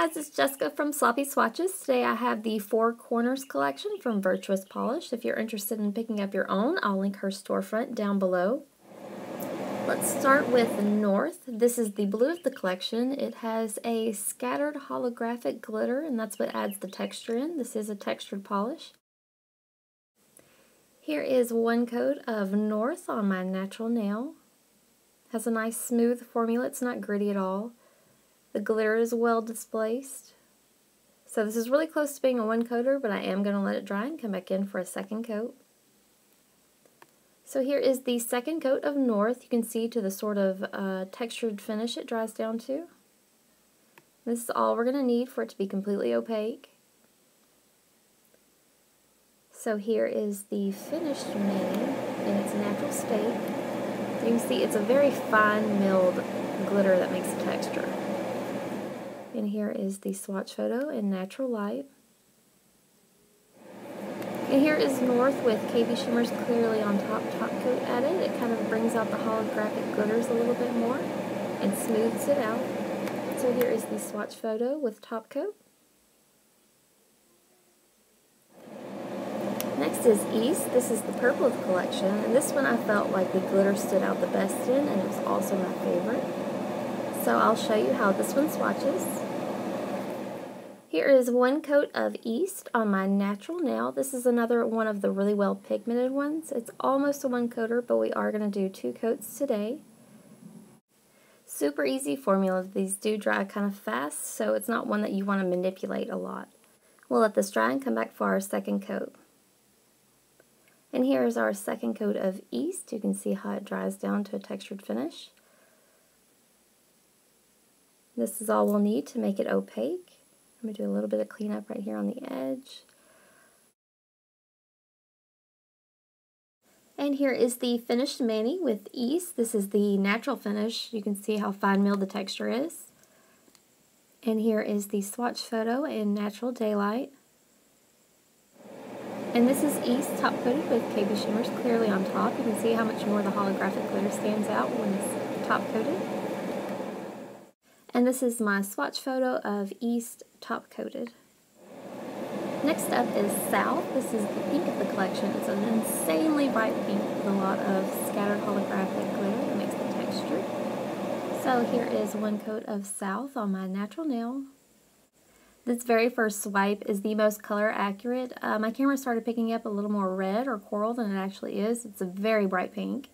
guys, it's Jessica from Sloppy Swatches. Today I have the Four Corners collection from Virtuous Polish. If you're interested in picking up your own, I'll link her storefront down below. Let's start with North. This is the blue of the collection. It has a scattered holographic glitter, and that's what adds the texture in. This is a textured polish. Here is one coat of North on my natural nail. Has a nice smooth formula. It's not gritty at all. The glitter is well displaced. So this is really close to being a one coater, but I am going to let it dry and come back in for a second coat. So here is the second coat of North. You can see to the sort of textured finish it dries down to. This is all we're going to need for it to be completely opaque. So here is the finished mane in its natural state. You can see it's a very fine milled glitter that makes the texture. And here is the swatch photo in natural light. And here is North with KB Shimmers clearly on top coat added. It kind of brings out the holographic glitters a little bit more and smooths it out. So here is the swatch photo with top coat. Next is East. This is the purple of the collection, and this one I felt like the glitter stood out the best in, and it was also my favorite. So I'll show you how this one swatches. Here is one coat of East on my natural nail. This is another one of the really well pigmented ones. It's almost a one coater, but we are going to do two coats today. Super easy formula. These do dry kind of fast, so it's not one that you want to manipulate a lot. We'll let this dry and come back for our second coat. And here is our second coat of East. You can see how it dries down to a textured finish. This is all we'll need to make it opaque. I'm going to do a little bit of cleanup right here on the edge. And here is the finished mani with East. This is the natural finish. You can see how fine milled the texture is. And here is the swatch photo in natural daylight. And this is East top coated with KB Shimmers clearly on top. You can see how much more the holographic glitter stands out when it's top coated. And this is my swatch photo of East top coated. Next up is South. This is the pink of the collection. It's an insanely bright pink with a lot of scattered holographic glitter that makes the texture. So here is one coat of South on my natural nail. This very first swipe is the most color accurate. My camera started picking up a little more red or coral than it actually is. It's a very bright pink.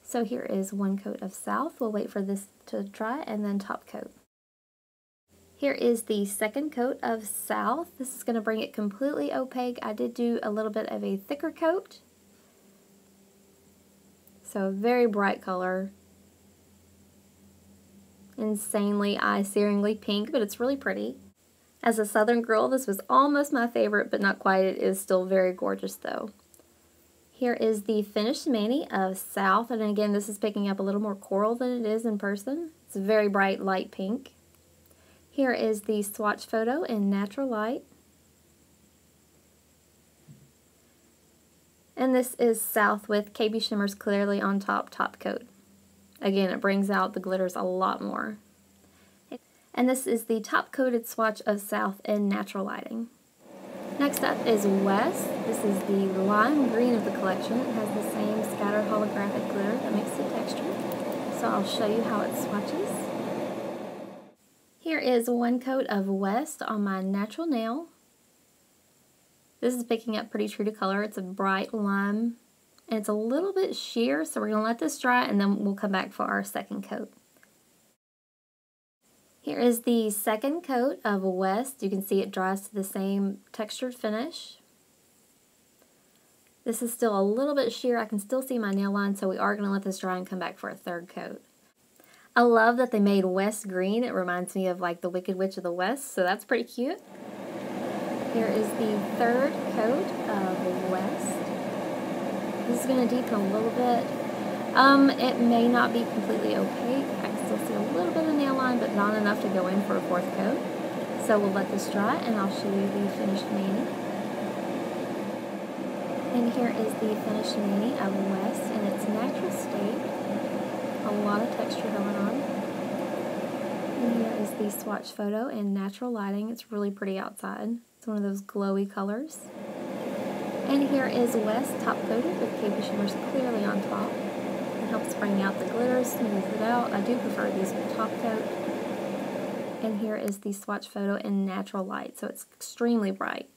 So here is one coat of South. We'll wait for this to dry and then top coat. Here is the second coat of South. This is going to bring it completely opaque. I did do a little bit of a thicker coat. So very bright color. Insanely eye-searingly pink, but it's really pretty. As a Southern girl, this was almost my favorite, but not quite. It is still very gorgeous though. Here is the finished mani of South, and again, this is picking up a little more coral than it is in person. It's a very bright light pink. Here is the swatch photo in natural light. And this is South with KB Shimmers clearly on top coat. Again, it brings out the glitters a lot more. And this is the top coated swatch of South in natural lighting. Next up is West. This is the lime green of the collection. It has the same scattered holographic glitter that makes the texture. So I'll show you how it swatches. Here is one coat of West on my natural nail. This is picking up pretty true to color. It's a bright lime and it's a little bit sheer, so we're going to let this dry and then we'll come back for our second coat. Here is the second coat of West. You can see it dries to the same textured finish. This is still a little bit sheer. I can still see my nail line, so we are going to let this dry and come back for a third coat. I love that they made West green. It reminds me of like the Wicked Witch of the West, so that's pretty cute. Here is the third coat of West. This is going to deepen a little bit. It may not be completely opaque. I can still see a little bit of nail line, but not enough to go in for a fourth coat. So we'll let this dry and I'll show you the finished mani. And here is the finished mani of West in its natural state. A lot of texture going on. And here is the swatch photo in natural lighting. It's really pretty outside. It's one of those glowy colors. And here is West top coated with KB Shimmers clearly on top. It helps bring out the glitter, smooth it out. I do prefer these with top coat. And here is the swatch photo in natural light, so it's extremely bright.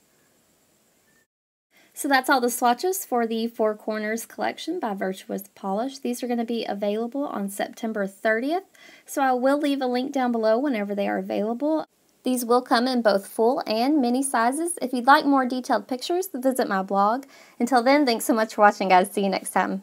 So that's all the swatches for the Four Corners collection by Virtuous Polish. These are going to be available on September 30th, so I will leave a link down below whenever they are available. These will come in both full and mini sizes. If you'd like more detailed pictures, visit my blog. Until then, thanks so much for watching, guys. See you next time.